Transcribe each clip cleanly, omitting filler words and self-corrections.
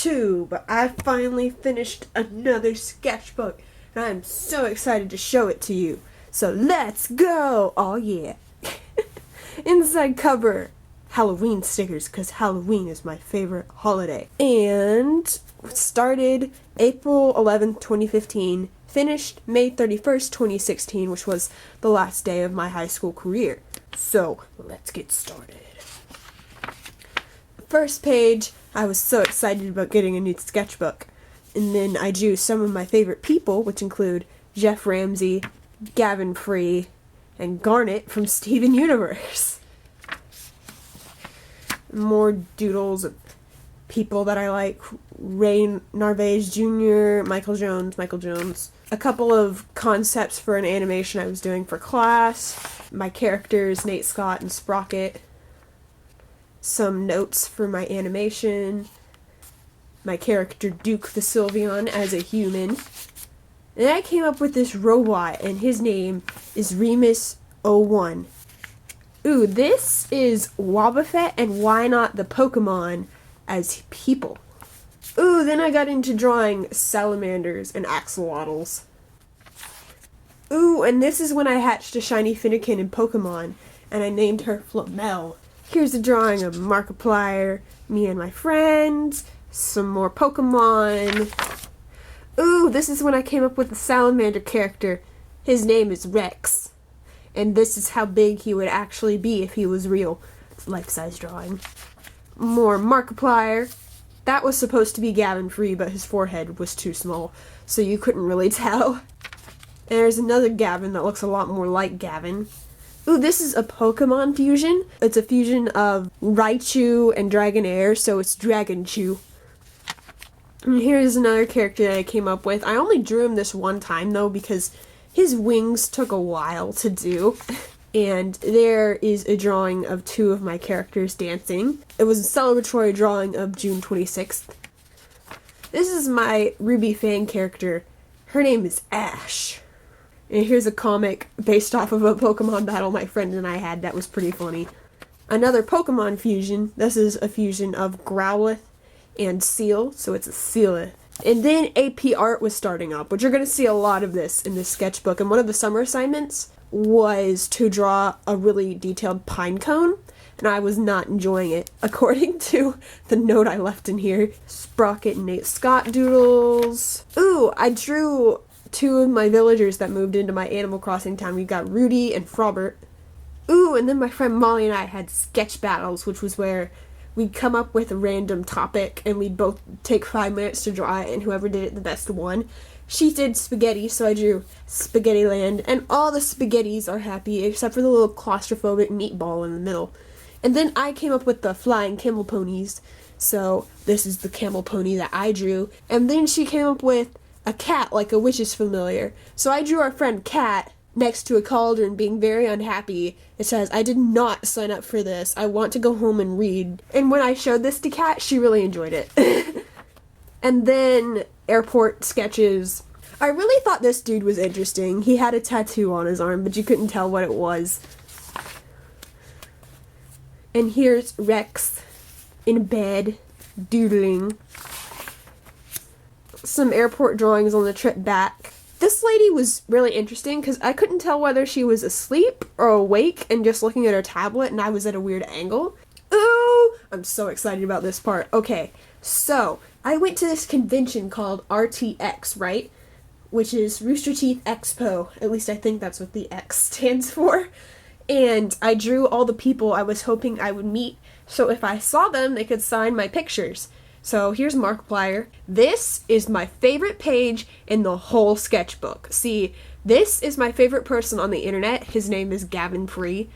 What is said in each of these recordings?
YouTube, I finally finished another sketchbook, and I'm so excited to show it to you. So let's go! Oh yeah. Inside cover, Halloween stickers, because Halloween is my favorite holiday. And started April 11th, 2015, finished May 31st, 2016, which was the last day of my high school career. So let's get started. First page, I was so excited about getting a new sketchbook. And then I drew some of my favorite people, which include Jeff Ramsey, Gavin Free, and Garnet from Steven Universe. More doodles of people that I like. Ray Narvaez Jr., Michael Jones. A couple of concepts for an animation I was doing for class. My characters, Nate Scott and Sprocket. Some notes for my animation. My character, Duke the Sylveon, as a human. And I came up with this robot, and his name is Remus01. Ooh, this is Wobbuffet and Why Not the Pokemon as people. Ooh, then I got into drawing salamanders and axolotls. Ooh, and this is when I hatched a shiny Finnegan in Pokemon, and I named her Flamel. Here's a drawing of Markiplier, me and my friends, some more Pokemon. Ooh, this is when I came up with the salamander character. His name is Rex. And this is how big he would actually be if he was real. It's a life-size drawing. More Markiplier. That was supposed to be Gavin Free, but his forehead was too small, so you couldn't really tell. There's another Gavin that looks a lot more like Gavin. Ooh, this is a Pokemon fusion. It's a fusion of Raichu and Dragonair, so it's Dragonchew. And here's another character that I came up with. I only drew him this one time, though, because his wings took a while to do. And there is a drawing of two of my characters dancing. It was a celebratory drawing of June 26th. This is my Ruby fan character. Her name is Ash. And here's a comic based off of a Pokemon battle my friend and I had that was pretty funny. Another Pokemon fusion. This is a fusion of Growlithe and Seal, so it's a Sealith. And then AP art was starting up, which you're going to see a lot of this in this sketchbook. And one of the summer assignments was to draw a really detailed pine cone, and I was not enjoying it. According to the note I left in here, Sprocket and Nate Scott doodles. Ooh, I drew two of my villagers that moved into my Animal Crossing town. We got Rudy and Frobert. Ooh, and then my friend Molly and I had sketch battles, which was where we'd come up with a random topic, and we'd both take 5 minutes to draw it, and whoever did it the best won. She did spaghetti, so I drew Spaghetti Land, and all the spaghettis are happy, except for the little claustrophobic meatball in the middle. And then I came up with the flying camel ponies, so this is the camel pony that I drew. And then she came up with a cat, like a witch's familiar. So I drew our friend Cat next to a cauldron being very unhappy. It says, "I did not sign up for this. I want to go home and read." And when I showed this to Kat, she really enjoyed it. And then airport sketches. I really thought this dude was interesting. He had a tattoo on his arm, but you couldn't tell what it was. And here's Rex in bed, doodling. Some airport drawings on the trip back. This lady was really interesting because I couldn't tell whether she was asleep or awake and just looking at her tablet, and I was at a weird angle. Ooh! I'm so excited about this part. Okay, so I went to this convention called RTX, right? Which is Rooster Teeth Expo. At least I think that's what the X stands for. And I drew all the people I was hoping I would meet, so if I saw them, they could sign my pictures. So here's Markiplier. This is my favorite page in the whole sketchbook. See, this is my favorite person on the internet. His name is Gavin Free.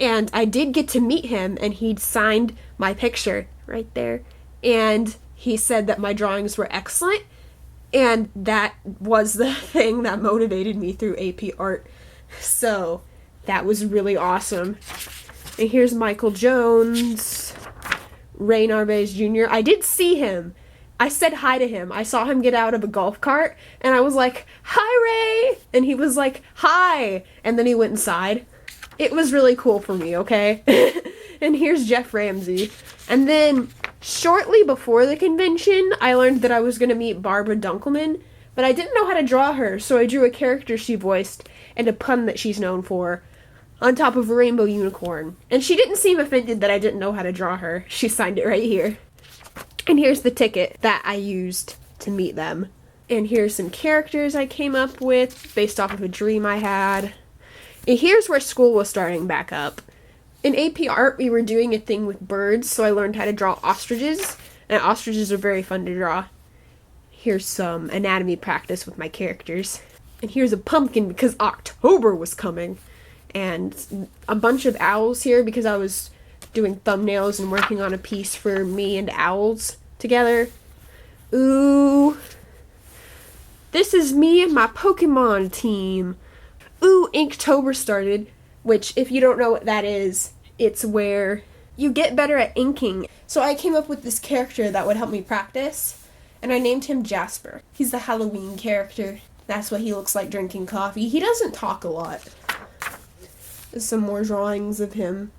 And I did get to meet him, and he'd signed my picture right there. And he said that my drawings were excellent. And that was the thing that motivated me through AP art. So that was really awesome. And here's Michael Jones. Ray Narvaez Jr. I did see him. I said hi to him. I saw him get out of a golf cart, and I was like, "Hi, Ray!" And he was like, "Hi!" And then he went inside. It was really cool for me, okay? And here's Jeff Ramsey. And then, shortly before the convention, I learned that I was going to meet Barbara Dunkelman, but I didn't know how to draw her, so I drew a character she voiced and a pun that she's known for on top of a rainbow unicorn. And she didn't seem offended that I didn't know how to draw her. She signed it right here. And here's the ticket that I used to meet them. And here's some characters I came up with based off of a dream I had. And here's where school was starting back up. In AP Art, we were doing a thing with birds, so I learned how to draw ostriches. And ostriches are very fun to draw. Here's some anatomy practice with my characters. And here's a pumpkin because October was coming. And a bunch of owls here because I was doing thumbnails and working on a piece for me and owls together. Ooh. This is me and my Pokemon team. Ooh, Inktober started, which if you don't know what that is, it's where you get better at inking. So I came up with this character that would help me practice, and I named him Jasper. He's the Halloween character. That's what he looks like drinking coffee. He doesn't talk a lot. There's some more drawings of him.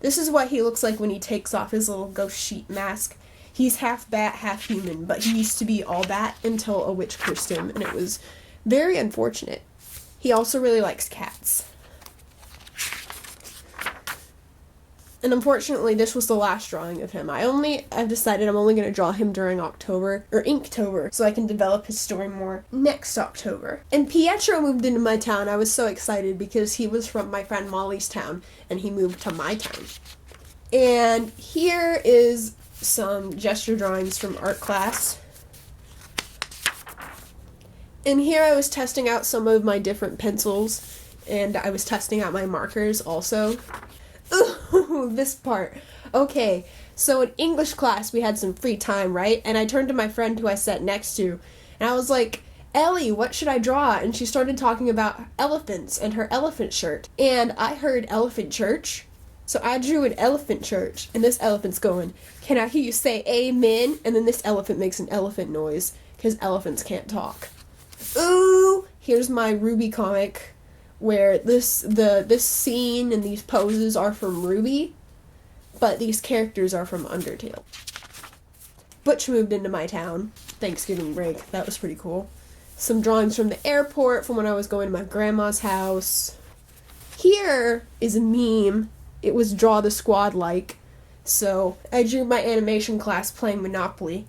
This is what he looks like when he takes off his little ghost sheet mask. He's half bat, half human, but he used to be all bat until a witch cursed him, and it was very unfortunate. He also really likes cats. And unfortunately, this was the last drawing of him. I've decided I'm only going to draw him during October, or Inktober, so I can develop his story more next October. And Pietro moved into my town. I was so excited because he was from my friend Molly's town, and he moved to my town. And here is some gesture drawings from art class. And here I was testing out some of my different pencils, and I was testing out my markers also. Ooh, this part. Okay, so in English class we had some free time, right? And I turned to my friend who I sat next to, and I was like, Ellie, what should I draw? And she started talking about elephants and her elephant shirt. And I heard elephant church, so I drew an elephant church, and this elephant's going, can I hear you say amen? And then this elephant makes an elephant noise, because elephants can't talk. Ooh, here's my Ruby comic, where this scene and these poses are from Ruby, but these characters are from Undertale. Butch moved into my town, Thanksgiving break, that was pretty cool. Some drawings from the airport from when I was going to my grandma's house. Here is a meme, it was Draw the Squad like, so I drew my animation class playing Monopoly.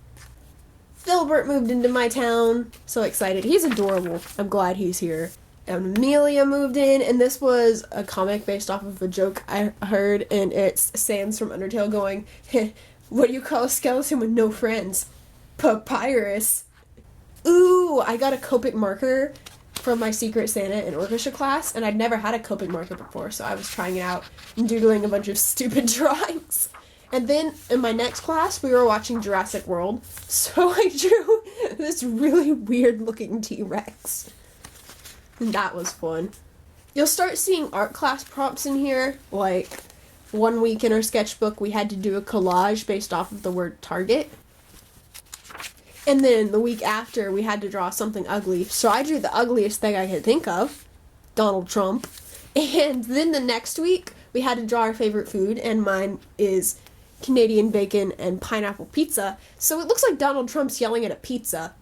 Filbert moved into my town, so excited, he's adorable, I'm glad he's here. And Amelia moved in, and this was a comic based off of a joke I heard, and it's Sans from Undertale going, what do you call a skeleton with no friends? Papyrus. Ooh, I got a Copic marker from my Secret Santa and orchestra class, and I'd never had a Copic marker before, so I was trying it out and doodling a bunch of stupid drawings. And then in my next class, we were watching Jurassic World, so I drew this really weird looking T-Rex. And that was fun. You'll start seeing art class prompts in here. Like, one week in our sketchbook, we had to do a collage based off of the word Target. And then the week after, we had to draw something ugly. So I drew the ugliest thing I could think of, Donald Trump. And then the next week, we had to draw our favorite food, and mine is Canadian bacon and pineapple pizza. So it looks like Donald Trump's yelling at a pizza.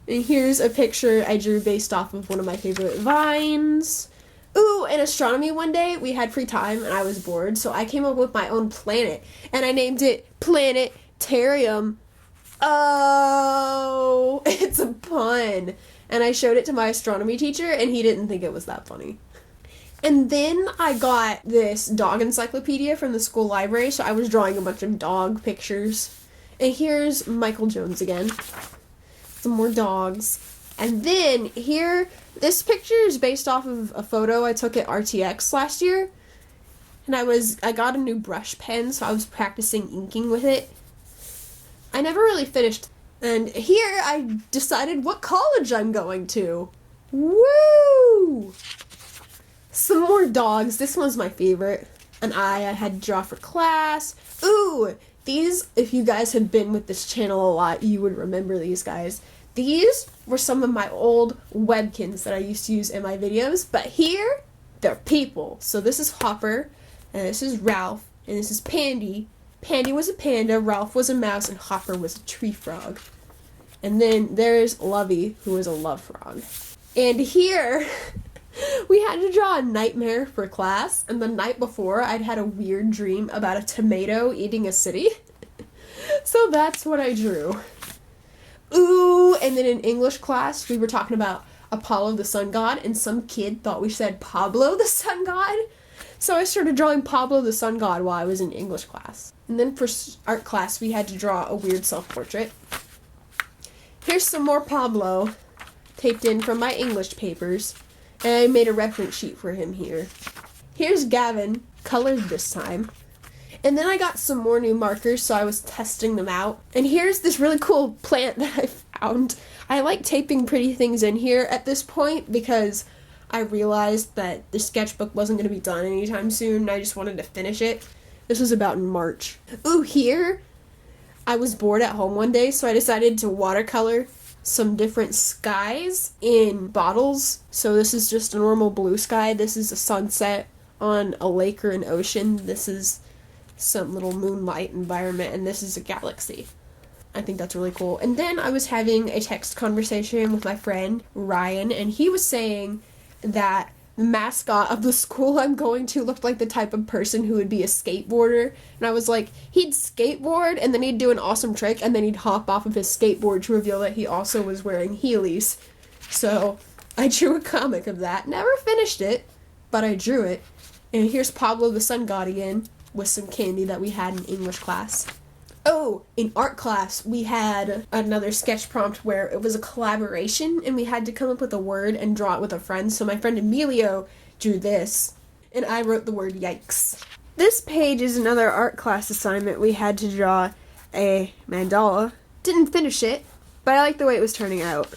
And here's a picture I drew based off of one of my favorite vines. Ooh, in astronomy one day, we had free time and I was bored, so I came up with my own planet, and I named it Planetarium. Oh, it's a pun. And I showed it to my astronomy teacher, and he didn't think it was that funny. And then I got this dog encyclopedia from the school library, so I was drawing a bunch of dog pictures. And here's Michael Jones again. Some more dogs. And then here, this picture is based off of a photo I took at RTX last year. And I got a new brush pen, so I was practicing inking with it. I never really finished. And here I decided what college I'm going to. Woo! Some more dogs. This one's my favorite. And I had to draw for class. Ooh! These, if you guys have been with this channel a lot, you would remember these guys. These were some of my old webkins that I used to use in my videos, but here, they're people. So this is Hopper. And this is Ralph. And this is Pandy. Pandy was a panda, Ralph was a mouse, and Hopper was a tree frog. And then there's Lovey, who is a love frog. And here, we had to draw a nightmare for class, and the night before, I'd had a weird dream about a tomato eating a city. So that's what I drew. Ooh, and then in English class, we were talking about Apollo the sun god, and some kid thought we said Pablo the sun god. So I started drawing Pablo the sun god while I was in English class. And then for art class, we had to draw a weird self-portrait. Here's some more Pablo taped in from my English papers, and I made a reference sheet for him here. Here's Gavin, colored this time. And then I got some more new markers, so I was testing them out. And here's this really cool plant that I found. I like taping pretty things in here at this point because I realized that the sketchbook wasn't going to be done anytime soon, and I just wanted to finish it. This was about in March. Ooh, here, I was bored at home one day, so I decided to watercolor some different skies in bottles. So this is just a normal blue sky. This is a sunset on a lake or an ocean. This is some little moonlight environment, and this is a galaxy. I think that's really cool. And then I was having a text conversation with my friend Ryan, and he was saying that the mascot of the school I'm going to looked like the type of person who would be a skateboarder. And I was like, he'd skateboard, and then he'd do an awesome trick, and then he'd hop off of his skateboard to reveal that he also was wearing Heelys. So I drew a comic of that. Never finished it, but I drew it. And here's Pablo the sun god again, with some candy that we had in English class. Oh, in art class, we had another sketch prompt where it was a collaboration, and we had to come up with a word and draw it with a friend. So my friend Emilio drew this, and I wrote the word yikes. This page is another art class assignment. We had to draw a mandala. Didn't finish it, but I like the way it was turning out.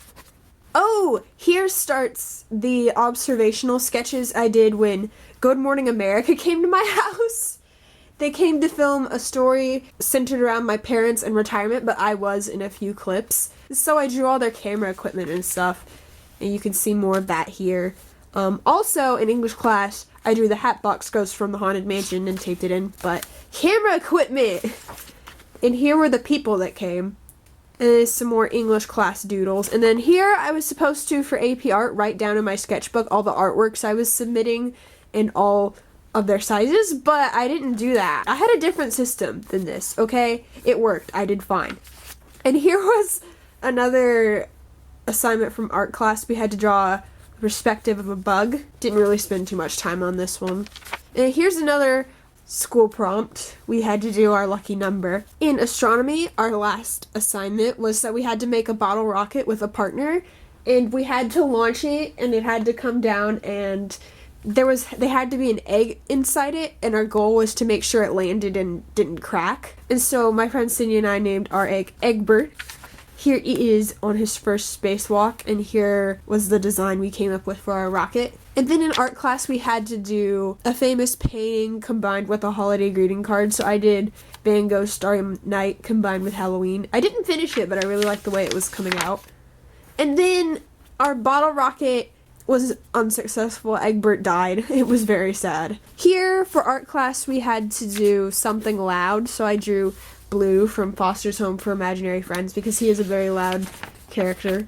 Oh, here starts the observational sketches I did when Good Morning America came to my house. They came to film a story centered around my parents and retirement, but I was in a few clips. So I drew all their camera equipment and stuff, and you can see more of that here. Also, in English class, I drew the Hatbox Ghost from the Haunted Mansion and taped it in, but camera equipment! And here were the people that came. And there's some more English class doodles. And then here I was supposed to, for AP Art, write down in my sketchbook all the artworks I was submitting and all of their sizes, but I didn't do that. I had a different system than this, okay? It worked. I did fine. And here was another assignment from art class. We had to draw a perspective of a bug. Didn't really spend too much time on this one. And here's another school prompt. We had to do our lucky number. In astronomy, our last assignment was that we had to make a bottle rocket with a partner, and we had to launch it, and it had to come down, and there had to be an egg inside it, and our goal was to make sure it landed and didn't crack. And so my friend Cindy and I named our egg Egbert. Here he is on his first spacewalk, and here was the design we came up with for our rocket. And then in art class we had to do a famous painting combined with a holiday greeting card, so I did Van Gogh's Starry Night combined with Halloween. I didn't finish it, but I really liked the way it was coming out. And then our bottle rocket was unsuccessful. Egbert died. It was very sad. Here, for art class, we had to do something loud, so I drew Blue from Foster's Home for Imaginary Friends because he is a very loud character.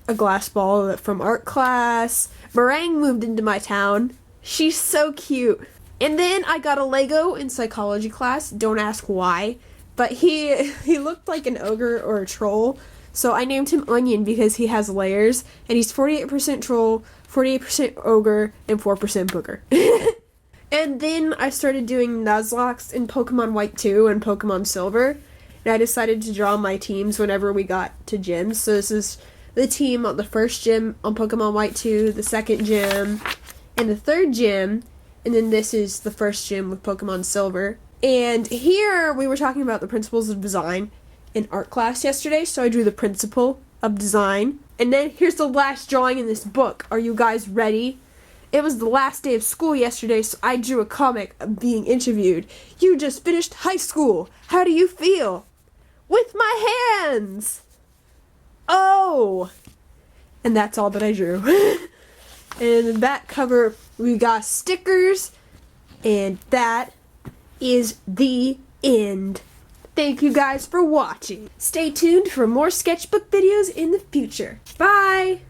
A glass ball from art class. Meringue moved into my town. She's so cute. And then I got a Lego in psychology class. Don't ask why, but he looked like an ogre or a troll. So I named him Onion because he has layers, and he's 48% troll, 48% ogre, and 4% booger. And then I started doing Nuzlocke in Pokemon White 2 and Pokemon Silver, and I decided to draw my teams whenever we got to gyms. So this is the team on the first gym on Pokemon White 2, the second gym, and the third gym, and then this is the first gym with Pokemon Silver. And here we were talking about the principles of design in art class yesterday, so I drew the principle of design. And then here's the last drawing in this book. Are you guys ready? It was the last day of school yesterday, so I drew a comic of being interviewed. You just finished high school. How do you feel? With my hands. Oh! And that's all that I drew. And in the back cover, we got stickers And that is the end. Thank you guys for watching. Stay tuned for more sketchbook videos in the future. Bye!